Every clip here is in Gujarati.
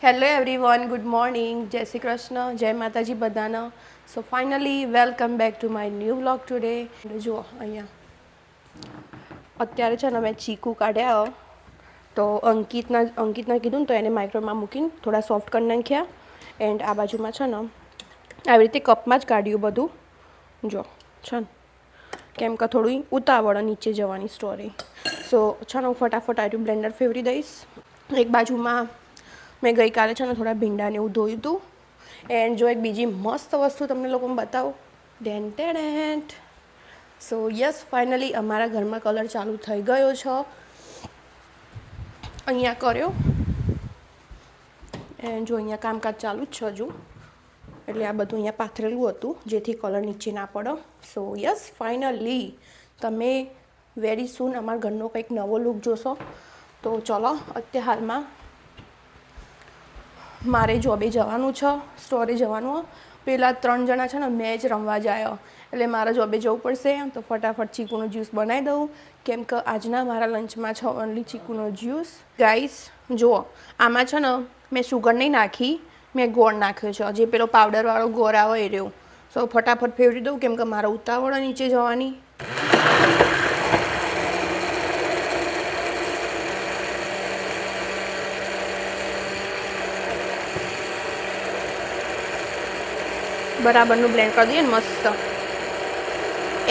હેલો એવરીવન, ગુડ મોર્નિંગ, જય શ્રી કૃષ્ણ, જય માતાજી બધાના. So finally welcome back to my new vlog today. જુઓ અહીંયા અત્યારે છે ને મેં ચીકુ કાઢ્યા, તો અંકિતના કીધું ને તો એને માઇક્રોમાં મૂકીને થોડા સોફ્ટ કરી નાખ્યા. એન્ડ આ બાજુમાં છે ને આવી રીતે કપમાં જ કાઢ્યું બધું. જો છે ને કેમ કે થોડી ઉતાવળ નીચે જવાની સ્ટોરી. સો છે ને હું ફટાફટ આર્યું બ્લેન્ડર ફેવરી દઈશ. એક બાજુમાં મેં ગઈકાલે છે ને થોડા ભીંડાને એવું ધોયું હતું. એન્ડ જો એક બીજી મસ્ત વસ્તુ તમને લોકોને બતાવું. ડેન્ટ. સો યસ, ફાઇનલી અમારા ઘરમાં કલર ચાલુ થઈ ગયો છે. અહીંયા કર્યો એન્ડ જો અહીંયા કામકાજ ચાલુ જ છે હજુ. એટલે આ બધું અહીંયા પાથરેલું હતું જેથી કલર નીચે ના પડે. સો યસ, ફાઇનલી તમે વેરી સૂન અમારા ઘરનો કંઈક નવો લુક જોશો. તો ચલો, અત્યારે હાલમાં મારે જોબે જવાનું છે, સ્ટોરે જવાનું. પેલા 3 જણા છે ને મેચ રમવા જાય, એટલે મારે જોબે જવું પડશે. તો ફટાફટ ચીકુનો જ્યુસ બનાવી દઉં, કેમ કે આજના મારા લંચમાં છે ઓનલી ચીકુનો જ્યુસ. ગાઈસ જુઓ, આમાં છે ને મેં શુગર નહીં નાખી, મેં ગોળ નાખ્યો છે, જે પેલો પાવડરવાળો ગોળ આવે એ રહ્યો. સો ફટાફટ ફેવરી દઉં, કેમ કે મારે ઉતાવળ નીચે જવાની. બરાબરનું બ્લેન્ડ કરી દઈએ ને મસ્ત.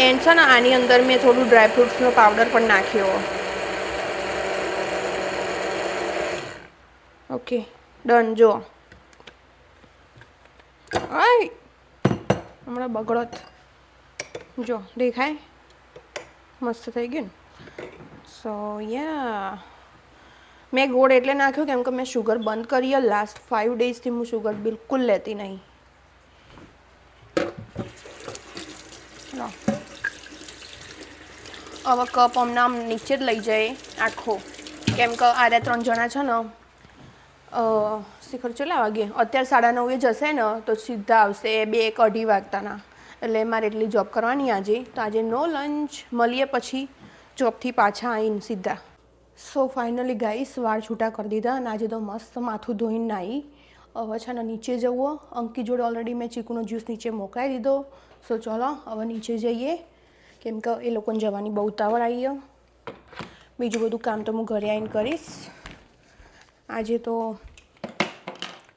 એન્ડ છે ને આની અંદર મેં થોડું ડ્રાયફ્રૂટ્સનો પાવડર પણ નાખ્યો. Okay done. જો આય હમણાં બગડત. જો દેખાય મસ્ત થઈ ગયું ને. સો યા, મેં ગોળ એટલે નાખ્યો કેમ કે મેં શુગર બંધ કરી. લાસ્ટ 5 ડેઝથી હું શુગર બિલકુલ લેતી નહીં. હવે કપ અમને આમ નીચે જ લઈ જાય આખો, કેમ કે આ 3 જણા છે ને શિખર ચલા વાગે અત્યારે 9:30 જશે ને તો સીધા આવશે 2-2:30 વાગતાના. એટલે મારે એટલી જોબ કરવાની આજે. તો આજે નો લંચ, મળીએ પછી જોબથી પાછા આવીને સીધા. સો ફાઇનલી ગાઈસ વાળ છૂટા કરી દીધા અને આજે તો મસ્ત માથું ધોઈને નાહી. હવે છે ને નીચે જવું. અંકી જોડે ઓલરેડી મેં ચીકુનો જ્યુસ નીચે મોકલાવી દીધો. સો ચલો હવે નીચે જઈએ, કેમ કે એ લોકોને જવાની બહુ ઉતાવળ આવી. બીજું બધું કામ તો હું ઘરે આવીને કરીશ. આજે તો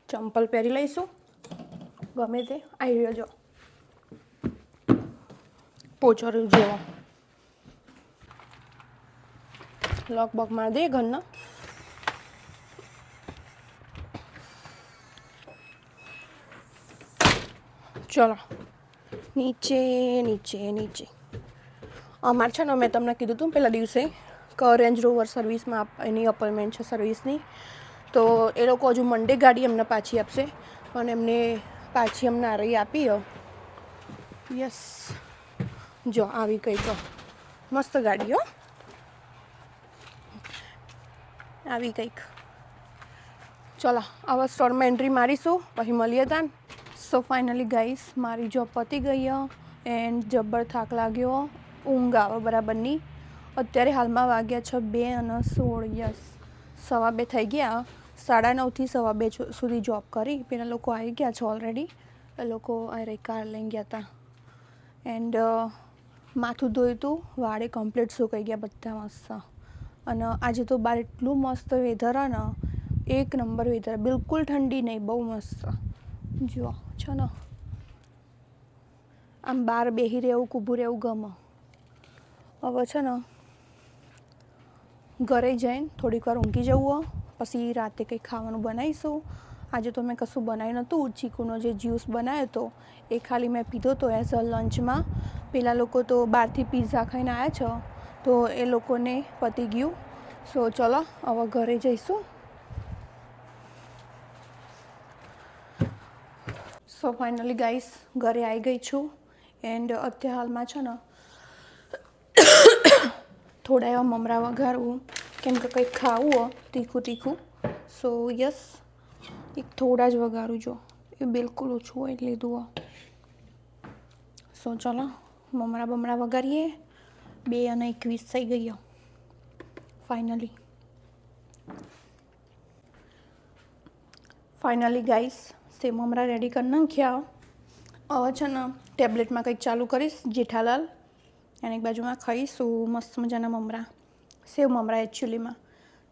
ચંપલ પહેરી લઈશું, ગમે તે આવી રહ્યો. જો પોચો જેવો લોક બોક મારી દે ઘરના. ચલો નીચે નીચે નીચે. અમારે છે ને મેં તમને કીધું હતું પહેલા દિવસે કે રેન્જ રોવર સર્વિસમાં એની અપોઇન્ટમેન્ટ છે સર્વિસની. તો એ લોકો હજુ મંડે ગાડી અમને પાછી આપશે, પણ એમને પાછી અમને આરઈ આપી. યસ, જો આવી કંઈક મસ્ત ગાડીઓ આવી કંઈક. ચલો હવે સ્ટોરમાં એન્ટ્રી મારીશું, પછી મળીએ તાન. સો ફાઇનલી ગાઈસ મારી જોબ પતી ગઈ એન્ડ જબ્બર થાક લાગ્યો, ઊંઘ આવે બરાબરની. અત્યારે હાલમાં વાગ્યા છે 2:16. યસ, 2:15 થઈ ગયા. 9:30થી 2:15 સુધી જોબ કરી. પેલા લોકો આવી ગયા છે ઓલરેડી. એ લોકો આ કાર લઈ ગયા હતા. એન્ડ માથું ધોયું હતું, વાળે કમ્પ્લીટ સુકાઈ ગયા બધા મસ્ત. અને આજે તો બહાર એટલું મસ્ત વેધર ને, એક નંબર વેધર, બિલકુલ ઠંડી નહીં, બહુ મસ્ત. જુઓ છે ને આમ બહાર બેસી રહેવું, ઊભું રહેવું ગમે. હવે છે ને ઘરે જઈને થોડીક વાર ઊંઘી જવું, પછી રાતે કંઈક ખાવાનું બનાવીશું. આજે તો મેં કશું બનાવ્યું નહોતું. ચીકુનો જે જ્યુસ બનાવ્યો હતો એ ખાલી મેં પીધો હતો એઝ અ લંચમાં. પેલા લોકો તો બહારથી પિઝા ખાઈને આવ્યા છે, તો એ લોકોને પતી ગયું. સો ચલો હવે ઘરે જઈશું. સો ફાઇનલી ગાઈસ ઘરે આવી ગઈ છું. એન્ડ અત્યારે હાલમાં છે ને થોડા એવા મમરા વઘારવું, કેમ કે કંઈક ખાવું તીખું. સો યસ, એક થોડા જ વઘારું. જો એ બિલકુલ ઓછું હોય એટલે લીધું. સો ચલો મમરા વઘારીએ. 2:21 થઈ ગઈ ફાઇનલી. ફાઇનલી ગાઈસ સેવ મમરા રેડી કરી નાખ્યા. હવે છે ને ટેબ્લેટમાં કંઈક ચાલુ કરીશ જેઠાલાલ અને એક બાજુમાં ખાઈશું મસ્ત મજાના મમરા, સેવ મમરા એકચ્યુઅલીમાં.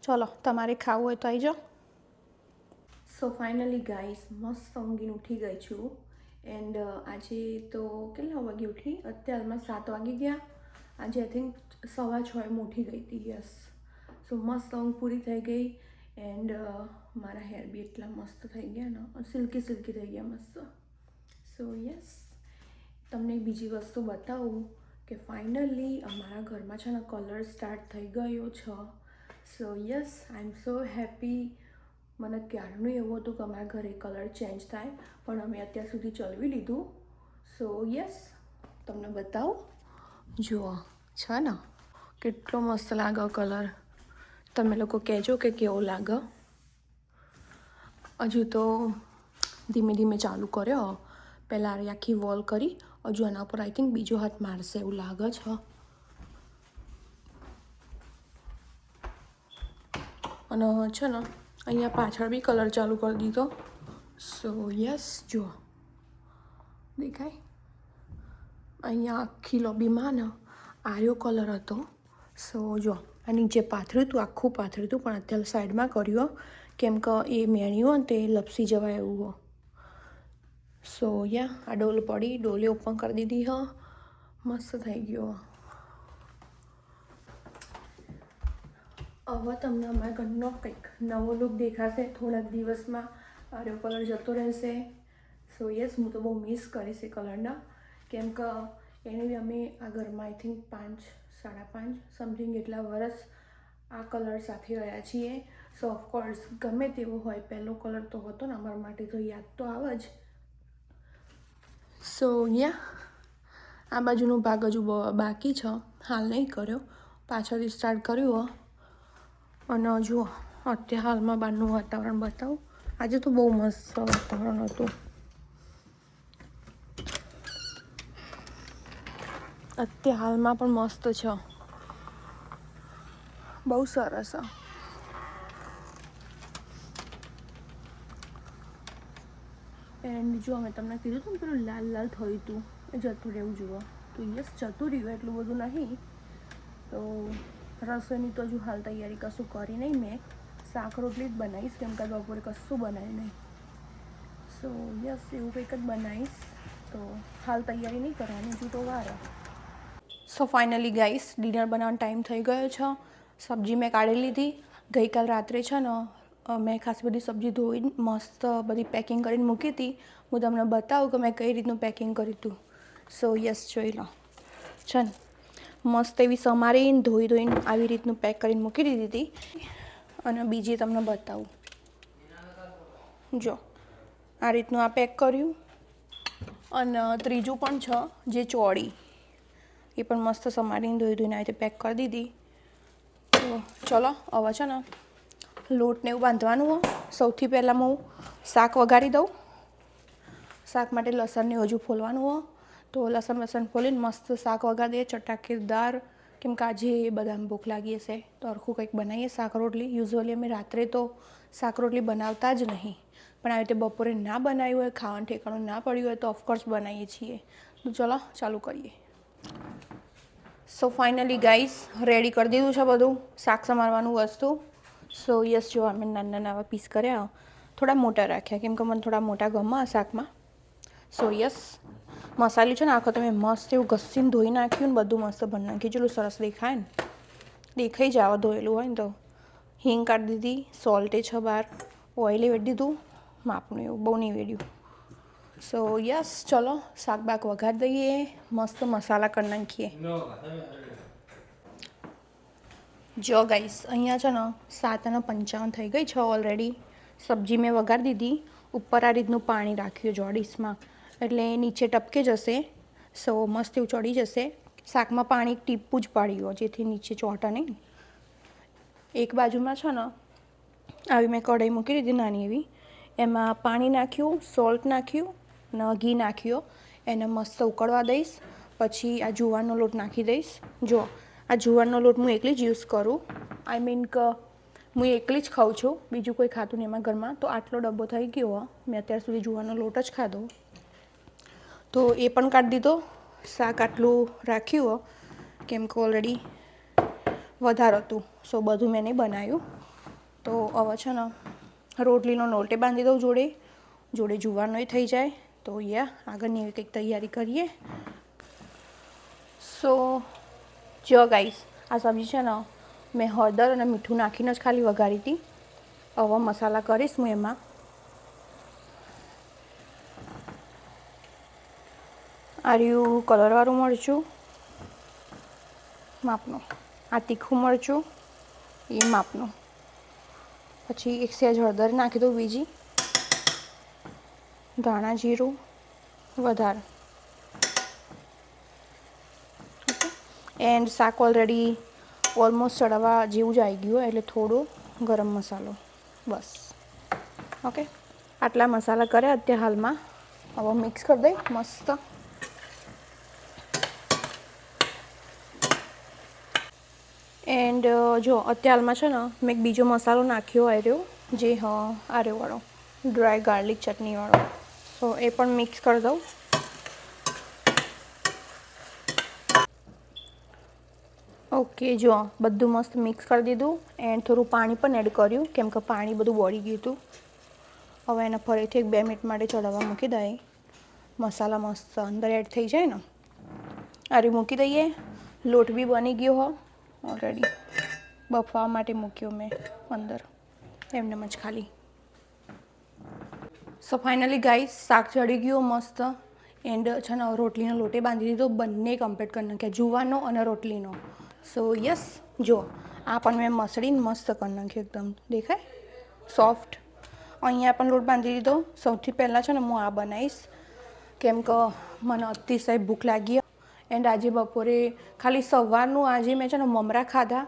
ચલો તમારે ખાવું હોય તો આવી જાઓ. સો ફાઇનલી ગાઈસ મસ્ત ઊંઘીને ઉઠી ગઈ છું. એન્ડ આજે તો કેટલા વાગે ઉઠી? અત્યારમાં 7 વાગી ગયા. આજે આઈ થિંક 6:15 ઉઠી ગઈ હતી. યસ. સો મસ્ત ઊંઘ પૂરી થઈ ગઈ. એન્ડ મારા હેર બી એટલા મસ્ત થઈ ગયા ને, સિલ્કી સિલ્કી થઈ ગયા મસ્ત. સો યસ, તમને બીજી વસ્તુ બતાવું કે ફાઇનલી અમારા ઘરમાં છે ને કલર સ્ટાર્ટ થઈ ગયો છે. સો યસ, આઈ એમ સો હેપી. મને ક્યારનું એવું હતું કે અમારા ઘરે કલર ચેન્જ થાય, પણ અમે અત્યાર સુધી ચલાવી લીધું. સો યસ, તમને બતાવું. જુઓ છે ને કેટલો મસ્ત લાગે કલર. તમે લોકો કહેજો કે કેવો લાગે. હજુ તો ધીમે ધીમે ચાલુ કર્યો. પહેલાં આખી વોલ કરી, હજુ એના ઉપર આઈ થિંક બીજો હાથ મારશે એવું લાગે છે. અને છે ને અહીંયા પાછળ બી કલર ચાલુ કરી દીધો. સો યસ, જુઓ દેખાય અહીંયા આખી લોબીમાં ને આર્યો કલર હતો. સો જો આ નીચે પાથર્યું હતું, આખું પાથર્યું હતું, પણ અત્યારે સાઈડમાં કર્યું કેમ કે એ મેણ્યું હોય ને તે લપસી જવાય એવું હો. સો યા આ ડોલ પડી, ડોલે ઓપન કરી દીધી હ. મસ્ત થઈ ગયો. હવે તમને અમારા ઘરનો કંઈક નવો લુક દેખાશે થોડાક દિવસમાં. આર્યો કલર જતો રહેશે. સો યસ, હું તો બહુ મિસ કરીશ એ કલરના, કેમ કે એને બી અમે આ ઘરમાં આઈ થિંક 5-5.5 સમથિંગ એટલા વર્ષ આ કલર સાથે રહ્યા છીએ. સો ઓફકોર્સ ગમે તેવો હોય, પહેલો કલર તો હતો ને અમારા માટે, તો યાદ તો આવે જ. સો યા આ બાજુનો ભાગ હજુ બાકી છે, હાલ નહીં કર્યો, પાછળથી સ્ટાર્ટ કર્યું. અને જુઓ અત્યારે હાલમાં બહારનું વાતાવરણ બતાવું. આજે તો બહુ મસ્ત વાતાવરણ હતું. અત્યારે હાલમાં પણ મસ્ત છે, બહુ સરસ. એન્ડ જો અમે તમને કીધું હતું ને પેલું લાલ લાલ થયું હતું એ જતું રહેવું જુઓ. તો યસ, જતું રહ્યું, એટલું બધું નહીં. તો રસોઈની તો હજુ હાલ તૈયારી કશું કરી નહીં મેં. શાક રોટલી જ બનાવીશ, કેમ કે બપોરે કશું બનાવ્યું નહીં. સો યસ, એવું કંઈક જ બનાવીશ. તો હાલ તૈયારી નહીં કરવાની, હજુ તો વાર. સો ફાઇનલી ગાઈસ ડિનર બનાવવાનો ટાઈમ થઈ ગયો છે. સબ્જી મેં કાઢી લીધી. ગઈકાલ રાત્રે છે ને મેં ખાસ બધી સબ્જી ધોઈને મસ્ત બધી પેકિંગ કરીને મૂકી હતી. હું તમને બતાવું કે મેં કઈ રીતનું પેકિંગ કર્યું હતું. સો યસ, જોઈ લો છે ને મસ્ત એવી સમારીને ધોઈને આવી રીતનું પેક કરીને મૂકી દીધી હતી. અને બીજી તમને બતાવું, જો આ રીતનું આ પેક કર્યું. અને ત્રીજું પણ છે જે ચોળી, એ પણ મસ્ત સમારીને ધોઈને આવી રીતે પેક કરી દીધી. તો ચલો હવે છે ને લોટને એવું બાંધવાનું હોય. સૌથી પહેલાં હું શાક વઘારી દઉં. શાક માટે લસણને હજુ ફોલવાનું હોય, તો લસણ ફોલીને મસ્ત શાક વઘારી દઈએ ચટાકેદાર. કેમ કે આજે બધાને ભૂખ લાગી હશે તો હરખું કંઈક બનાવીએ શાક રોટલી. યુઝ્યુઅલી અમે રાત્રે તો શાક રોટલી બનાવતા જ નહીં, પણ આવી રીતે બપોરે ના બનાવ્યું હોય, ખાવાનું ઠેકાણું ના પડ્યું હોય તો ઓફકોર્સ બનાવીએ છીએ. તો ચલો ચાલુ કરીએ. સો ફાઇનલી ગાઈસ રેડી કરી દીધું છે બધું શાક સમારવાનું વસ્તુ. સો યસ, જો અમે નાના નાના પીસ કર્યા, થોડા મોટા રાખ્યા કેમ કે મને થોડા મોટા ગમે શાકમાં. સો યસ, મસાલું છે ને આખો તમે મસ્ત એવું ઘસીને ધોઈ નાખ્યું ને બધું મસ્ત ભરી નાખ્યું. જેટલું સરસ દેખાય ને, દેખાઈ જ આવે ધોયેલું હોય ને. તો હિંગ કાઢી દીધી, સોલ્ટે છે બહાર, ઓઇલે વેડી દીધું માપનું, એવું બહુ નહીં વેડ્યું. સો યસ, ચલો શાક બાક વઘારી દઈએ, મસ્ત મસાલા કરી નાખીએ. જો ગાઈસ અહીંયા છે ને 7:55 થઈ ગઈ છે ઓલરેડી. સબ્જી મેં વઘારી દીધી. ઉપર આ રીતનું પાણી રાખ્યું જોડીસમાં, એટલે નીચે ટપકે જશે. સો મસ્ત એવું ચડી જશે. શાકમાં પાણી ટીપું જ પાડ્યું જેથી નીચે ચોંટે નહીં. એક બાજુમાં છે ને આવી મેં કઢાઈ મૂકી દીધી નાની એવી, એમાં પાણી નાખ્યું, સોલ્ટ નાખ્યું અને ઘી નાખ્યો. એને મસ્ત ઉકળવા દઈશ. પછી આ જુવારનો લોટ નાખી દઈશ. જો આ જુવારનો લોટ હું એકલી જ યુઝ કરું. આઈ મીન કે હું એકલી જ ખાઉં છું, બીજું કોઈ ખાતું નહીં એમાં ઘરમાં. તો આટલો ડબ્બો થઈ ગયો. મેં અત્યાર સુધી જુવારનો લોટ જ ખાધો, તો એ પણ કાઢી દીધો. શાક આટલું રાખ્યું કેમ કે ઓલરેડી વધારે હતું, સો બધું મેં નહીં બનાવ્યું. તો હવે છે ને રોટલીનો લોટે બાંધી દઉં જોડે જોડે જુવારનોય થઈ જાય. તો આગળની કંઈક તૈયારી કરીએ. સો જો ગાઈસ, આ સબ્જી છે ને મેં હળદર અને મીઠું નાખીને જ ખાલી વઘારી હતી. હવે મસાલા કરીશ હું એમાં. આ રહ્યું કલરવાળું મરચું માપનું, આ તીખું મરચું એ માપનું, પછી એક સહેજ હળદર નાખી દઉં, બીજી ધાણા જીરું વધારે. એન્ડ શાક ઓલરેડી ઓલમોસ્ટ ચડવા જેવું જ આવી ગયું, એટલે થોડો ગરમ મસાલો બસ. ઓકે, આટલા મસાલા કર્યા અત્યારે હાલમાં. હવે મિક્સ કરી દઈ મસ્ત. એન્ડ જો અત્યારે હાલમાં છે ને મેં એક બીજો મસાલો નાખ્યો આવ્યો, જે આર્યોવાળો ડ્રાય ગાર્લિક ચટણીવાળો. તો એ પણ મિક્સ કરી દઉં. ઓકે, જો બધું મસ્ત મિક્સ કરી દીધું. એન્ડ થોડું પાણી પણ એડ કર્યું કેમ કે પાણી બધું બળી ગયું હતું. હવે એને ફરીથી 1-2 મિનિટ માટે ચડવા મૂકી દઈએ. મસાલા મસ્ત અંદર એડ થઈ જાય ને. આરી મૂકી દઈએ. લોટ બી બની ગયો હો ઓલરેડી, બફવા માટે મૂક્યો મેં અંદર એમને જ ખાલી. સો ફાઇનલી ગાઈસ, શાક ચડી ગયું મસ્ત. એન્ડ છે ને રોટલીનો લોટે બાંધી દીધો. બંને કમ્પ્લીટ કરી નાખ્યા, જુવારનો અને રોટલીનો. સો યસ, જો આ પણ મેં મસળીને મસ્ત કરી નાખ્યું, એકદમ દેખાય સોફ્ટ. અહીંયા પણ લોટ બાંધી દીધો. સૌથી પહેલાં છે ને હું આ બનાવીશ કેમ કે મને અતિશય ભૂખ લાગી. એન્ડ આજે બપોરે ખાલી સવારનું આજે મેં છે ને મમરા ખાધા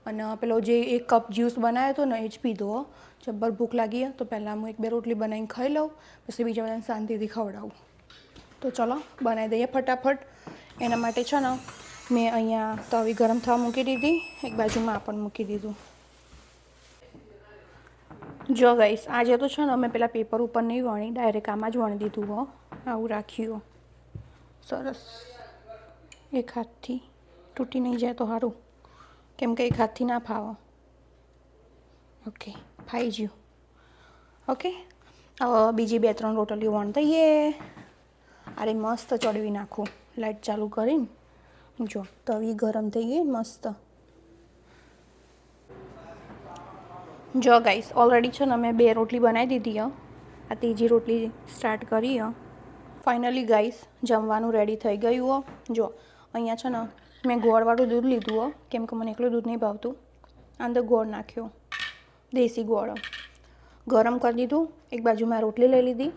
અને પેલો જે 1 કપ જ્યુસ બનાવ્યો હતો ને એ જ પીધો. જબ્બર ભૂખ લાગી. તો પહેલાં હું 1-2 રોટલી બનાવીને ખાઈ લઉં, પછી બીજા બધાને શાંતિથી ખવડાવું. તો ચલો બનાવી દઈએ ફટાફટ. એના માટે છે ને મેં અહીંયા તવી ગરમ થવા મૂકી દીધી, એક બાજુમાં આ પણ મૂકી દીધું. જો ગાઈસ, આજે તો છે ને અમે પેલા પેપર ઉપર નહીં વણી, ડાયરેક્ટ આમાં જ વણી દીધું હો. આવું રાખ્યું સરસ. એક હાથથી તૂટી નહીં જાય તો સારું, કેમ કે એક હાથથી ના ફાવો. ઓકે, ફાઈ ગયું. ઓકે, બીજી 2-3 રોટલીઓ વણ દઈએ. અરે મસ્ત ચડવી નાખું લાઈટ ચાલુ કરીને. જો તવી ગરમ થઈ ગઈ મસ્ત. જો ગાઈસ, ઓલરેડી છે ને મેં 2 રોટલી બનાવી દીધી. આ ત્રીજી રોટલી સ્ટાર્ટ કરી. ફાઇનલી ગાઈસ, જમવાનું રેડી થઈ ગયું. જો અહીંયા છે ને મેં ગોળવાળું દૂધ લીધું કેમ કે મને એકલું દૂધ નહીં ભાવતું. અંદર ગોળ નાખ્યો, દેશી ગોળ. ગરમ કરી દીધું. એક બાજુ મેં રોટલી લઈ લીધી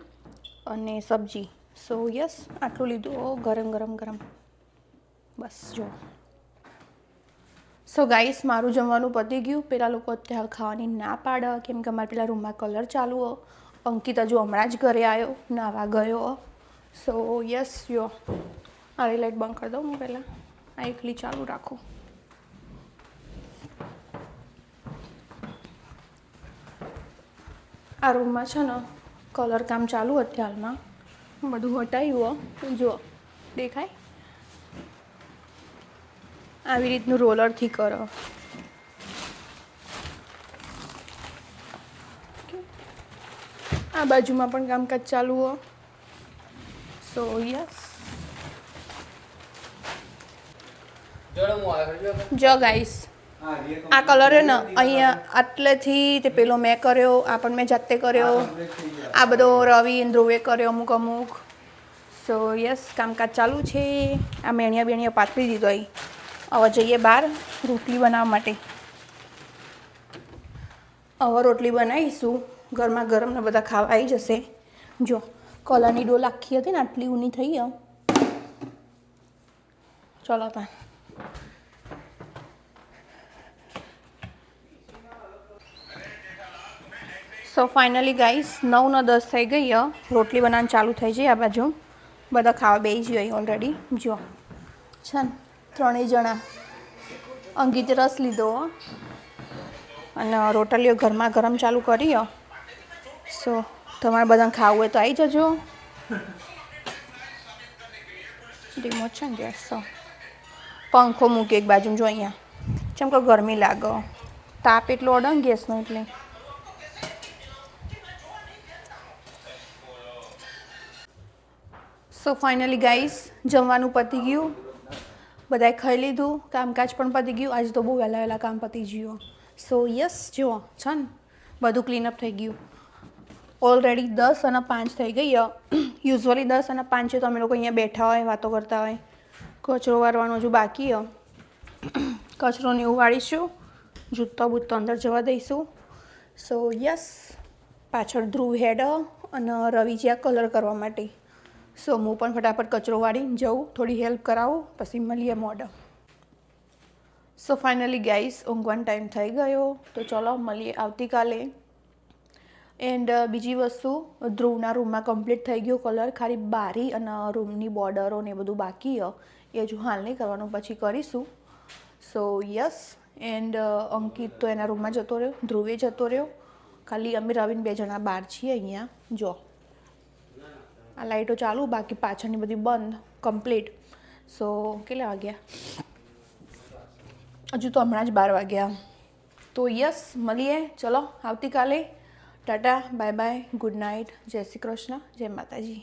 અને સબ્જી. સો યસ, આટલું લીધું ગરમ બસ. જો સો ગાઈસ, મારું જમવાનું પતી ગયું. પેલા લોકો અત્યારે ખાવાની ના પાડે કેમ કે અમારા પેલા રૂમમાં કલર ચાલુ. અંકિત હજુ હમણાં જ ઘરે આવ્યો, નાવા ગયો. સો યસ, જો આ લાઈટ બંધ કરી દઉં હું પહેલાં. આ એકલી ચાલુ રાખું. આ રૂમમાં છે ને કલર કામ ચાલુ અત્યારમાં. બધું હટાવ્યું. જો દેખાય આવી રીતનું રોલરથી કરો. આ બાજુમાં પણ કામકાજ ચાલુ હો. સો યસ, જો ગાઈસ, આ કલર હે ને અહીંયા આટલેથી તે પેલો મેં કર્યો, આ પણ મેં જાતે કર્યો. આ બધો રવિ ધ્રુવે કર્યો અમુક. સો યસ, કામકાજ ચાલુ છે. આ મેણિયા પાથરી દીધો. અહીં હવે જઈએ બહાર રોટલી બનાવવા માટે. હવે રોટલી બનાવીશું. ગરમા ગરમ ને બધા ખાવા આવી જશે. જો કલરની ડોલ આખી હતી ને આટલી ઊની થઈ. ચલો તા. સો ફાઇનલી ગાઈસ, 9 ને 10 થઈ ગઈ. રોટલી બનાવવાનું ચાલુ થઈ જાય. આ બાજુ બધા ખાવા બેસી જાય ઓલરેડી. જો છે ને 3 જણા. અંકિતે રસ લીધો અને રોટલીઓ ગરમા ગરમ ચાલુ કરીએ. સો તમારે બધાને ખાવું હોય તો આવી જજો. ધીમો છે ને ગેસ. પંખો મૂકે એક બાજુ જો અહીંયા, જેમ કે ગરમી લાગે, તાપ એટલો અડે ને ગેસનો એટલે. સો ફાઇનલી ગાઈસ જમવાનું પતી ગયું, બધાએ ખાઈ લીધું, કામકાજ પણ પતી ગયું. આજે તો બહુ વહેલા વહેલા કામ પતી ગયું. સો યસ જુઓ છે ને બધું ક્લીનઅપ થઈ ગયું. ઓલરેડી 10:05 થઈ ગઈ. યુઝ્યુઅલી 10:05 તો અમે લોકો અહીંયા બેઠા હોય, વાતો કરતા હોય. કચરો વારવાનો હજુ બાકી હોય. કચરોને એવું વાળીશું, જૂતો બૂતો અંદર જવા દઈશું. સો યસ પાછળ ધ્રુવ હેડ અને રવિ જ્યાં કલર કરવા માટે. સો હું પણ ફટાફટ કચરો વાળીને જઉં, થોડી હેલ્પ કરાવું, પછી મળીએ મોડ. સો ફાઇનલી ગાઈસ ઊંઘવાનો ટાઈમ થઈ ગયો, તો ચલો મળીએ આવતીકાલે. એન્ડ બીજી વસ્તુ, ધ્રુવના રૂમમાં કમ્પ્લીટ થઈ ગયો કલર, ખાલી બારી અને રૂમની બોર્ડરો ને એ બધું બાકી એ હજુ હાલ નહીં કરવાનું, પછી કરીશું. સો યસ એન્ડ અંકિત તો એના રૂમમાં જતો રહ્યો, ધ્રુવે જતો રહ્યો, ખાલી અમે રવિને 2 જણા બહાર છીએ અહીંયા. જો આ લાઇટો ચાલુ, બાકી પાછળની બધી બંધ કમ્પ્લીટ. સો કેટલા વાગ્યા? હજુ તો હમણાં જ 12 વાગ્યા. તો યસ મળીએ ચલો આવતીકાલે. Tata bye bye, good night, જય શ્રી કૃષ્ણ, જય માતાજી.